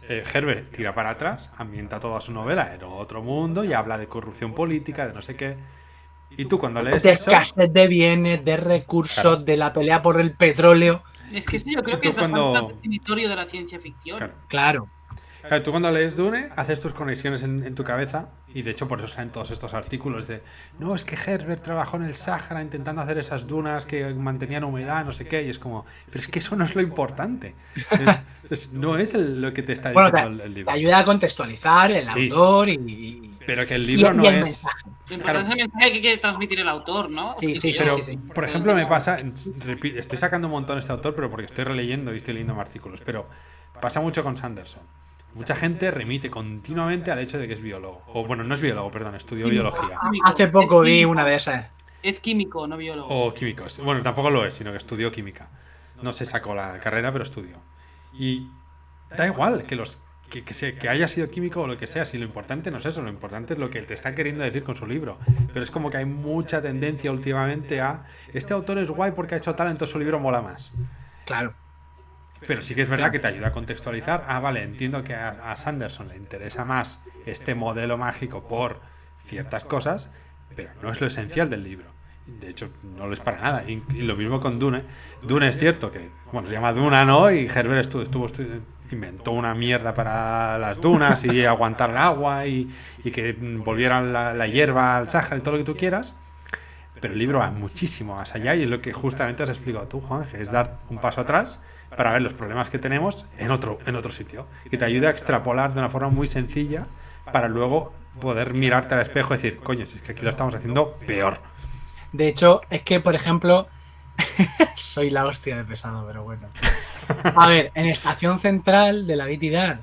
Herbert tira para atrás, ambienta toda su novela en otro mundo y habla de corrupción política, de no sé qué. Y tú cuando lees de eso... escasez de bienes, de recursos, claro, de la pelea por el petróleo. Es que sí, yo creo que es bastante definitorio de la ciencia ficción. Claro. Tú cuando lees Dune haces tus conexiones en tu cabeza y de hecho por eso salen todos estos artículos de no, es que Herbert trabajó en el Sáhara intentando hacer esas dunas que mantenían humedad, no sé qué, y es como, pero es que eso no es lo importante. No es lo que te está diciendo el libro. Te ayuda a contextualizar el autor y... Pero que el libro no es... Claro. Es el mensaje que quiere transmitir el autor, ¿no? Sí, pero, por ejemplo, me pasa... Estoy sacando un montón este autor, pero porque estoy releyendo y estoy leyendo artículos, pero pasa mucho con Sanderson. Mucha gente remite continuamente al hecho de que es biólogo. O bueno, no es biólogo, perdón, estudió biología. Hace poco vi una de esas. Es químico, no biólogo. O químico. Bueno, tampoco lo es, sino que estudió química. No se sacó la carrera, pero estudió. Y da igual que haya sido químico o lo que sea, si lo importante no es eso, lo importante es lo que te está queriendo decir con su libro. Pero es como que hay mucha tendencia últimamente a este autor es guay porque ha hecho tal, entonces su libro mola más. Claro. Pero sí que es verdad que te ayuda a contextualizar. Vale, entiendo que a Sanderson le interesa más este modelo mágico por ciertas cosas, pero no es lo esencial del libro. De hecho, no lo es para nada. Y lo mismo con Dune. Dune es cierto que, bueno, se llama Duna, ¿no? Y Herbert inventó una mierda para las dunas y aguantar el agua y que volvieran la hierba al Sáhara y todo lo que tú quieras. Pero el libro va muchísimo más allá y es lo que justamente has explicado tú, Juan, que es dar un paso atrás para ver los problemas que tenemos en otro sitio, que te ayude a extrapolar de una forma muy sencilla para luego poder mirarte al espejo y decir, coño, si es que aquí lo estamos haciendo peor. De hecho, es que, por ejemplo, soy la hostia de pesado, pero bueno. A ver, en Estación Central de la Bitidar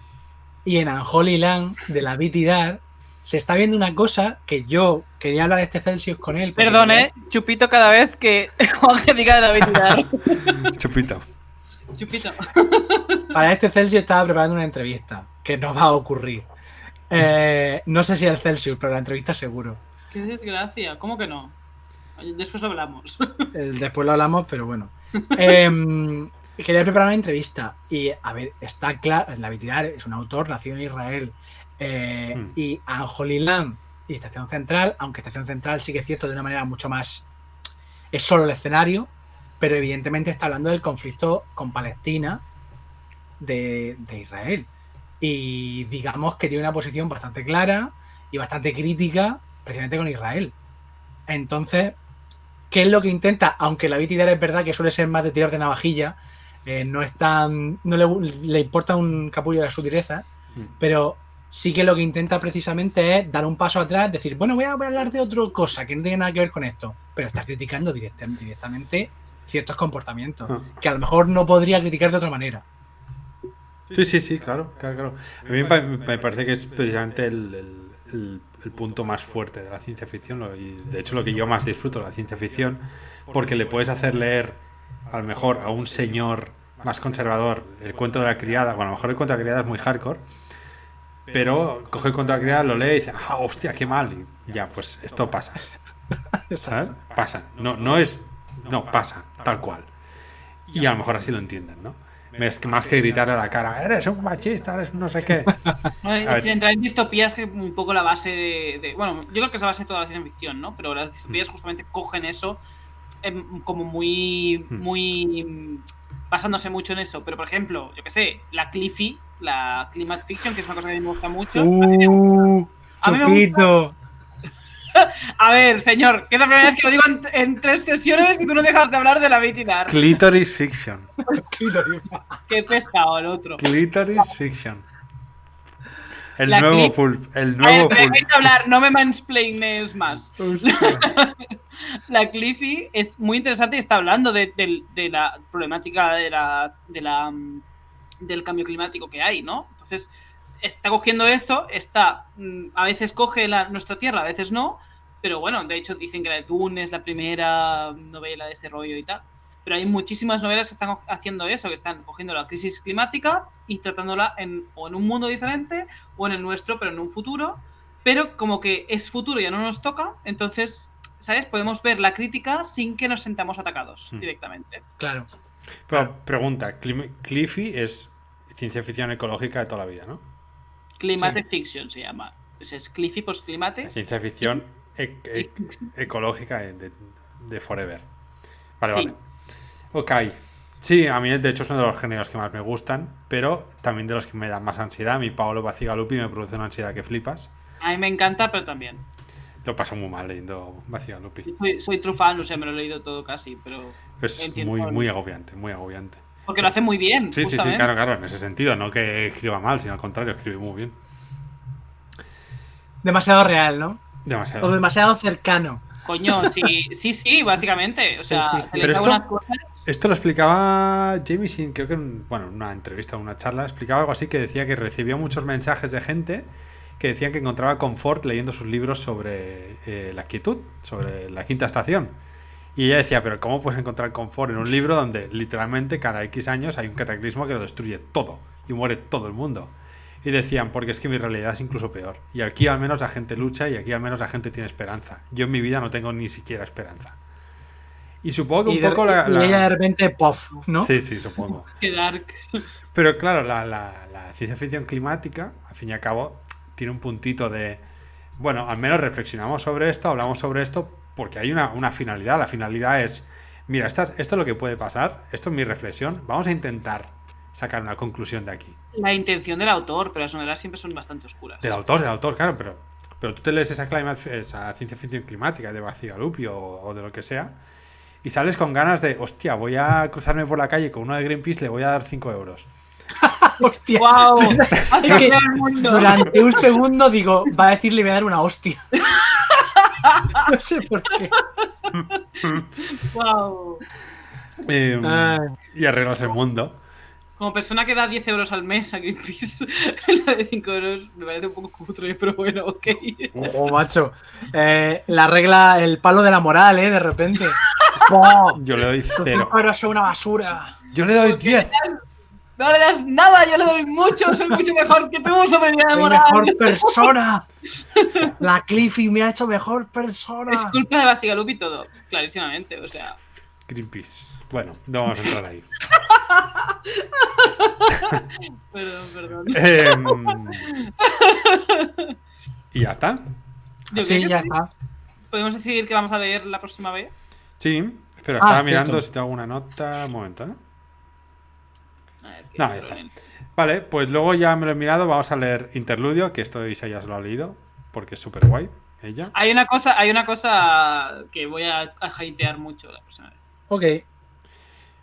y en Unholy Land de la Bitidar se está viendo una cosa que yo quería hablar de este Celsius con él. Perdón, chupito cada vez que Juan diga de la Bitidar. Chupito. Para este Celsius estaba preparando una entrevista que no va a ocurrir. No sé si el Celsius, pero la entrevista seguro. Qué desgracia, ¿cómo que no? Después lo hablamos. Después lo hablamos, pero bueno. Quería preparar una entrevista y, a ver, está claro, la Bitidar es un autor nacido en Israel y Unholy Land y Estación Central, aunque Estación Central sí que es cierto de una manera mucho más... Es solo el escenario, pero evidentemente está hablando del conflicto con Palestina de Israel. Y digamos que tiene una posición bastante clara y bastante crítica precisamente con Israel. Entonces, ¿qué es lo que intenta? Aunque la Vitidar es verdad que suele ser más de tirar de navajilla, no es tan... No le importa un capullo de sutileza, pero sí que lo que intenta precisamente es dar un paso atrás, decir, bueno, voy a hablar de otra cosa que no tiene nada que ver con esto, pero está criticando directamente ciertos comportamientos que a lo mejor no podría criticar de otra manera. Sí, claro. A mí me parece que es precisamente el punto más fuerte de la ciencia ficción, y de hecho lo que yo más disfruto de la ciencia ficción, porque le puedes hacer leer a lo mejor a un señor más conservador el cuento de la criada. Bueno, a lo mejor el cuento de la criada es muy hardcore, pero coge el cuento de la criada, lo lee y dice, hostia, qué mal, y ya, pues esto pasa, ¿sabes? Pasa, no pasa, tal cual, y a lo mejor así lo entienden, ¿no? Es que más que gritar a la cara, eres un machista, eres un no sé qué. Si entrar en distopías, que un poco la base de... Bueno, yo creo que es la base de toda la ciencia ficción, ¿no? Pero las distopías justamente cogen eso como muy basándose mucho en eso. Pero, por ejemplo, yo que sé, la Cliffy, la Climate Fiction, que es una cosa que me gusta mucho. A mí me gusta. A ver, señor, que es la primera vez que lo digo en 3 sesiones y tú no dejas de hablar de la Vitidar. Clitoris Fiction. Qué pesado el otro. Clitoris Fiction. El La nuevo Cliff... Pulp. El nuevo Pulp. Pulp. Hablar, no me mansplaines más. La Cliffy es muy interesante y está hablando de la problemática del cambio climático que hay, ¿no? Entonces, está cogiendo eso, a veces coge nuestra Tierra, a veces no, pero bueno, de hecho dicen que la de Dune es la primera novela de ese rollo y tal, pero hay muchísimas novelas que están haciendo eso, que están cogiendo la crisis climática y tratándola o en un mundo diferente o en el nuestro, pero en un futuro, pero como que es futuro y ya no nos toca, entonces, ¿sabes? Podemos ver la crítica sin que nos sentamos atacados directamente. Claro. Pero pregunta, Cliffy es ciencia ficción ecológica de toda la vida, ¿no? Climate Fiction se llama. Es Cliffy, pues Climate. Ciencia ficción ecológica de Forever. Vale, Sí. vale. Ok. Sí, a mí de hecho es uno de los géneros que más me gustan, pero también de los que me dan más ansiedad. Mi Paolo Bacigalupi me produce una ansiedad que flipas. A mí me encanta, pero también. Lo paso muy mal leyendo Bacigalupi. Soy true fan, o sea, me lo he leído todo casi, pero... Es muy agobiante, muy agobiante. Porque lo hace muy bien. Sí, claro, en ese sentido. No que escriba mal, sino al contrario, escribe muy bien. Demasiado real, ¿no? Demasiado. O demasiado cercano. Coño, sí, básicamente. O sea, Sí. se les da unas cosas... Esto lo explicaba Jamie Sin, creo que en una entrevista o una charla, explicaba algo así, que decía que recibió muchos mensajes de gente que decían que encontraba confort leyendo sus libros sobre la quietud, sobre la quinta estación. Y ella decía, pero ¿cómo puedes encontrar confort en un libro donde literalmente cada X años hay un cataclismo que lo destruye todo y muere todo el mundo? Y decían, porque es que mi realidad es incluso peor. Y aquí al menos la gente lucha y aquí al menos la gente tiene esperanza. Yo en mi vida no tengo ni siquiera esperanza. Y supongo que un poco y ella de repente, puff, ¿no? Sí, supongo. Qué dark. Pero claro, la ciencia ficción climática, al fin y al cabo, tiene un puntito de... Bueno, al menos reflexionamos sobre esto, hablamos sobre esto, porque hay una finalidad. La finalidad es, mira, esto es lo que puede pasar, esto es mi reflexión, vamos a intentar sacar una conclusión de aquí. La intención del autor, pero las novelas siempre son bastante oscuras. Del autor, claro, pero tú te lees esa ciencia ficción climática de Bacigalupi o de lo que sea, y sales con ganas de, hostia, voy a cruzarme por la calle con uno de Greenpeace, le voy a dar 5 euros. Hostia. ¡Wow! Es que durante un segundo digo, va a decir, le voy a dar una hostia. No sé por qué. ¡Wow! Y arreglas el mundo. Como persona que da 10 euros al mes a Greenpeace, la de 5 euros me parece un poco cutre, pero bueno, ok. Ojo, macho. La regla, el palo de la moral, de repente. ¡Oh! Yo le doy 0. Pero es una basura. Yo le doy 10. No le das nada, yo le doy mucho, soy mucho mejor que tú, soy de Soy moral. mejor persona. La Cliffy me ha hecho mejor persona. Es culpa de Bacigalupi y todo, clarísimamente, o sea. Greenpeace. Bueno, no vamos a entrar ahí. Perdón. Y ya está. Yo Sí, creo que ya sí. está. ¿Podemos decidir que vamos a leer la próxima vez? Sí, pero Ah, estaba mirando cierto. si tengo alguna nota. Un momento, ¿eh? A ver, ¿qué No, ya libro está. leen? Vale, pues luego ya me lo he mirado. Vamos a leer Interludio, que esto Isa ya se lo ha leído, porque es súper guay. Ella. Hay una cosa que voy a hatear mucho la próxima vez. Ok.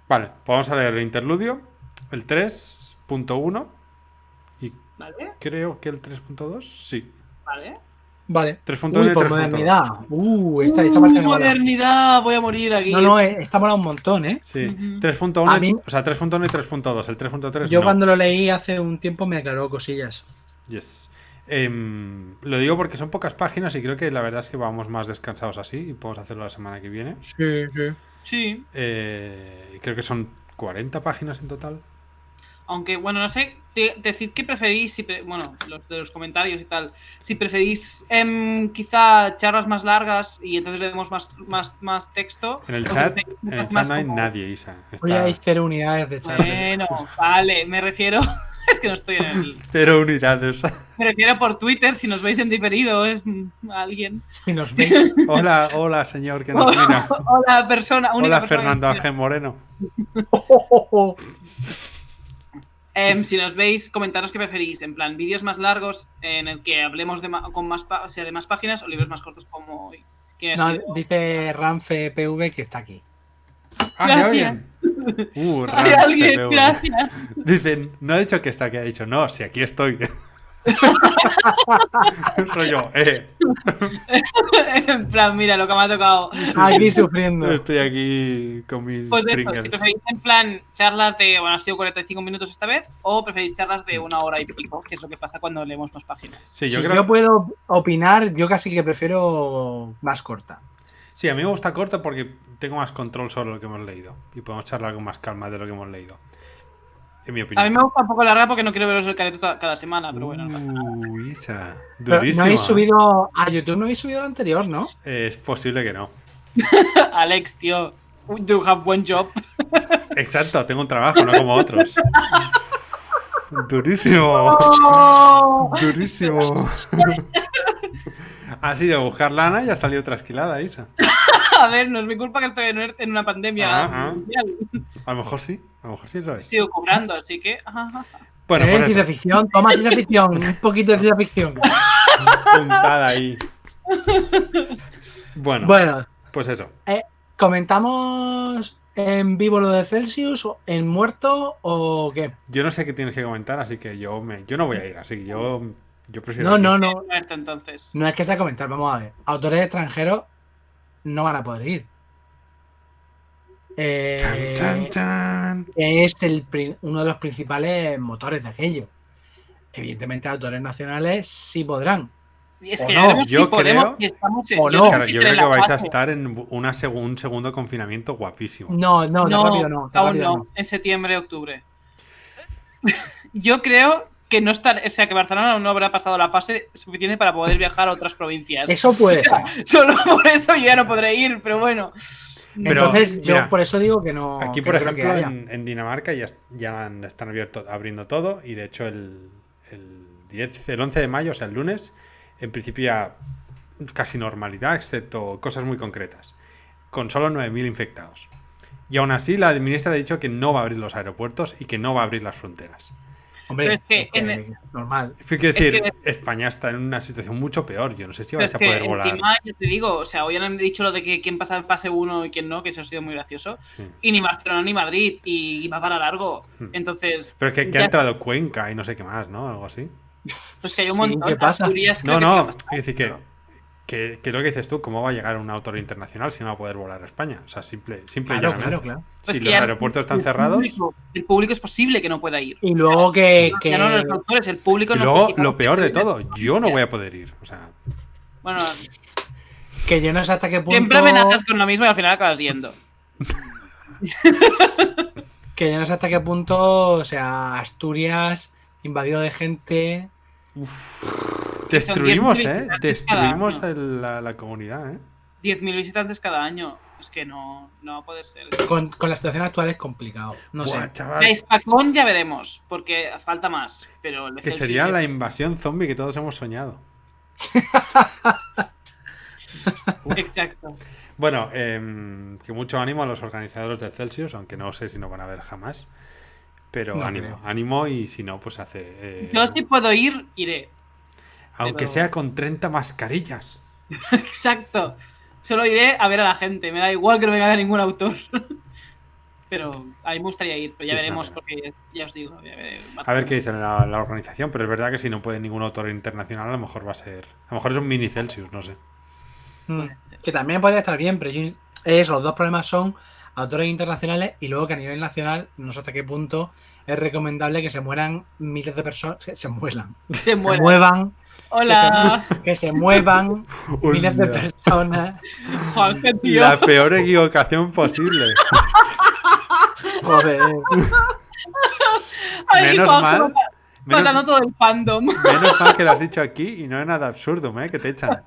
Vale, pues vamos a leer el Interludio, el 3.1 y ¿Vale? creo que el 3.2. Sí, ¿Vale? Vale. 3.1 Uy, y por 3.2. modernidad. Esta parte me mola. Modernidad, voy a morir aquí. No, no, esta mola un montón, ¿eh? Sí, Ujú. 3.1, A mí- o sea, 3.1 y 3.2. El 3.3 Yo no. cuando lo leí hace un tiempo me aclaró cosillas. Yes. Lo digo porque son pocas páginas y creo que la verdad es que vamos más descansados así y podemos hacerlo la semana que viene. Sí, sí. Sí. Creo que son 40 páginas en total. Aunque, bueno, no sé, decid qué preferís, bueno, los de los comentarios y tal, si preferís quizá charlas más largas y entonces leemos más texto. En el o si chat, preferís en el cosas chat más no hay como- nadie, Isa. Hoy hay Está 0 unidades de chat. Bueno, vale, me refiero, es que no estoy en el... 0 unidades. Me refiero por Twitter, si nos veis en diferido, es alguien. Si nos veis. Hola, hola, señor que nos mira. Hola, persona, única Hola, persona Fernando que nos mira. Ángel Moreno. Si nos veis, comentaros qué preferís, en plan, vídeos más largos en el que hablemos de con más, o sea, de más páginas o libros más cortos como hoy. ¿Quién ha No, sido? dice Ranfe PV que está aquí. Ah, ¿me Gracias. oyen? Hay Rance, alguien, PV. gracias. Dicen, no ha dicho que está aquí, ha dicho, no, si aquí estoy. Rollo, En plan, mira lo que me ha tocado. Aquí sufriendo. estoy aquí con mis Pues eso, Pringles. si preferís en plan charlas de, bueno, ha sido 45 minutos esta vez, o preferís charlas de 1 hora y pico, que es lo que pasa cuando leemos más páginas. Sí, Si yo creo. yo puedo opinar, yo casi que prefiero más corta. Sí, a mí me gusta corta porque tengo más control sobre lo que hemos leído y podemos charlar con más calma de lo que hemos leído. En mi A opinión. mí me gusta un poco larga porque no quiero veros el careto cada semana, pero bueno, no pasa nada. Isa. Pero Durísimo. no habéis subido a YouTube, no habéis subido el anterior, ¿no? Es posible que no. Alex, tío, you have one job. Exacto, tengo un trabajo, no como otros. Durísimo. Durísimo. Ha sido buscar lana y ha salido trasquilada, Isa. A ver, no es mi culpa que estoy en una pandemia mundial. A lo mejor sí lo es. Sigo cobrando, así que... Bueno, pues ciencia eso, ficción, toma ciencia ficción, un poquito de ciencia ficción. puntada ahí. Bueno, Bueno, pues eso. ¿comentamos en vivo lo de Celsius, en muerto o qué? Yo no sé qué tienes que comentar, así que yo no voy a ir, así que yo prefiero. No, ir. no, no. Esto entonces. No es que sea comentar, vamos a ver. Autores extranjeros no van a poder ir. Chan, chan, chan. Es uno de los principales motores de aquello. Evidentemente, autores nacionales sí podrán. Y es O que no, ya veremos yo si podemos creo- y estamos o yo no. sé Claro, si yo estoy creo en que la vais a fase. estar en un segundo confinamiento guapísimo. No, no, tan rápido no. Tan aún rápido no, no. en septiembre, octubre. Yo creo que no estar, o sea, que Barcelona aún no habrá pasado la fase suficiente para poder viajar a otras provincias. Eso puede ser. Solo por eso yo ya no podré ir, pero bueno. Pero, Entonces, yo mira, por eso digo que no. Aquí, que por no creo que ejemplo, haya. en Dinamarca ya están abriendo todo y de hecho el 11 de mayo, o sea, el lunes, en principio ya casi normalidad, excepto cosas muy concretas, con solo 9.000 infectados. Y aún así la ministra ha dicho que no va a abrir los aeropuertos y que no va a abrir las fronteras. Hombre, Pero es que normal. Quiero decir, que- España está en una situación mucho peor. Yo no sé si Pero vais es a que poder volar. encima, ya te digo, o sea, hoy han dicho lo de que quién pasa en fase 1 y quién no, que eso ha sido muy gracioso. Sí. Y ni Barcelona ni Madrid, y va para largo. Hmm. Entonces, Pero es que ha ya- entrado Cuenca y no sé qué más, ¿no? Algo así. pues que hay un Sí, montón. ¿qué pasa? Asturias creo No, que sí no. va a pasar. Quiero decir que lo que dices tú, ¿cómo va a llegar un autor internacional si no va a poder volar a España? O sea, simple y Claro, llanamente. claro. Pues Si que los ya aeropuertos están el cerrados. el público es posible que no pueda ir. Y luego que. Ya no los autores, el público Y no luego, quizá lo no peor de puede ir. todo, yo no voy a poder ir. O sea, Bueno, Que yo no sé hasta qué punto. siempre amenazas con lo mismo y al final acabas yendo. Que yo no sé hasta qué punto. O sea, Asturias invadido de gente. destruimos, 10.000 ¿eh? visitantes Destruimos cada año. la comunidad, ¿eh? 10.000 visitantes cada año. Es que no va a poder ser. Con la situación actual es complicado. No Buah, sé. chaval. La Spacón ya veremos, porque falta más. Pero el Que Celsius sería ya- la invasión zombie que todos hemos soñado. Exacto. Bueno, que mucho ánimo a los organizadores del Celsius, aunque no sé si no van a ver jamás. Pero No ánimo, creo. ánimo y si no, pues hace... Yo si puedo ir, iré. aunque pero- sea con 30 mascarillas. Exacto. Solo iré a ver a la gente. Me da igual que no venga ningún autor. Pero a mí me gustaría ir, pero Sí, ya es una veremos, pena. porque ya os digo. A ver qué dice la organización, pero es verdad que si no puede ningún autor internacional, a lo mejor va a ser... A lo mejor es un mini Celsius, no sé. Que también podría estar bien, pero eso, los dos problemas son autores internacionales y luego que a nivel nacional, no sé hasta qué punto es recomendable que se mueran miles de personas, se mueran, Se se muera. muevan, Hola, que se muevan miles de Hola. personas. Juanje, tío. La peor equivocación posible. Joder. Ay, Menos Juanjo, mal. matando Menos, todo el fandom. menos mal que lo has dicho aquí y no es nada absurdo, que te echan.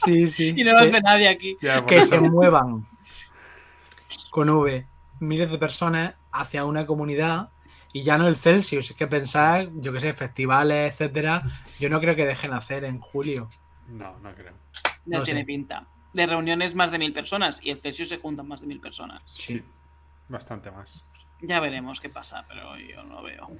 Sí, sí. Y no nos ve nadie aquí. Ya, por Que eso. se muevan con V miles de personas hacia una comunidad y ya no el Celsius, es que pensar, yo que sé, festivales, etcétera, yo no creo que dejen hacer en julio. No, no creo. No, No tiene sé. pinta. De reuniones más de 1000 personas y el Celsius se juntan más de 1000 personas. Sí, bastante más. Ya veremos qué pasa, pero yo no lo veo.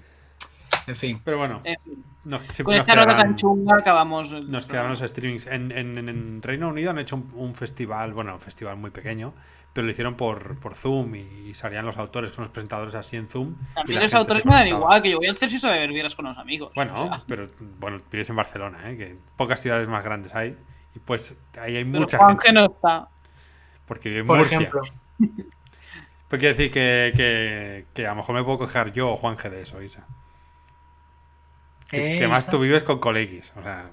En fin. Pero bueno, En fin, siempre con nos esta nota tan quedarán, chunga acabamos. nos quedarán los streamings. En Reino Unido han hecho un festival, bueno, un festival muy pequeño, pero lo hicieron por Zoom y salían los autores con los presentadores así en Zoom. Y También la los gente autores se me dan conectaba. igual, que yo voy al Celsius a beber birras con los amigos. Bueno, o sea, pero bueno, vives en Barcelona, que pocas ciudades más grandes hay. Y pues ahí hay pero mucha Juanje gente. no está. Porque vive en Por Murcia. ejemplo, Pues quiere decir que a lo mejor me puedo quejar yo o Juanje de eso, Isa. Que más Isa. tú vives con colegis, o sea,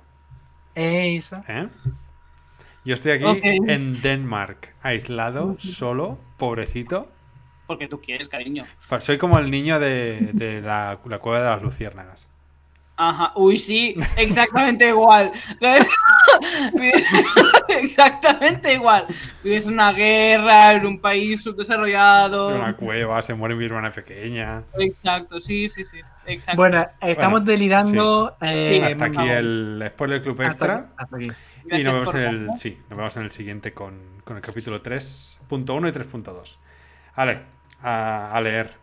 Isa. ¿eh? Yo estoy aquí Ok. en Denmark, aislado, solo, pobrecito. Porque tú quieres, cariño. Soy como el niño de la cueva de las luciérnagas. Ajá. Uy, sí, exactamente igual. Vives- exactamente igual. Vives en una guerra, en un país subdesarrollado. En una cueva, se muere mi hermana pequeña. Exacto, sí, sí, sí. Exacto. Bueno, estamos Bueno, delirando. Hasta aquí vamos. el Spoiler Club Extra. hasta aquí. Y nos Gracias vemos por en el, verlo. sí, nos vemos en el siguiente con el capítulo 3.1 y 3.2. Vale, a leer.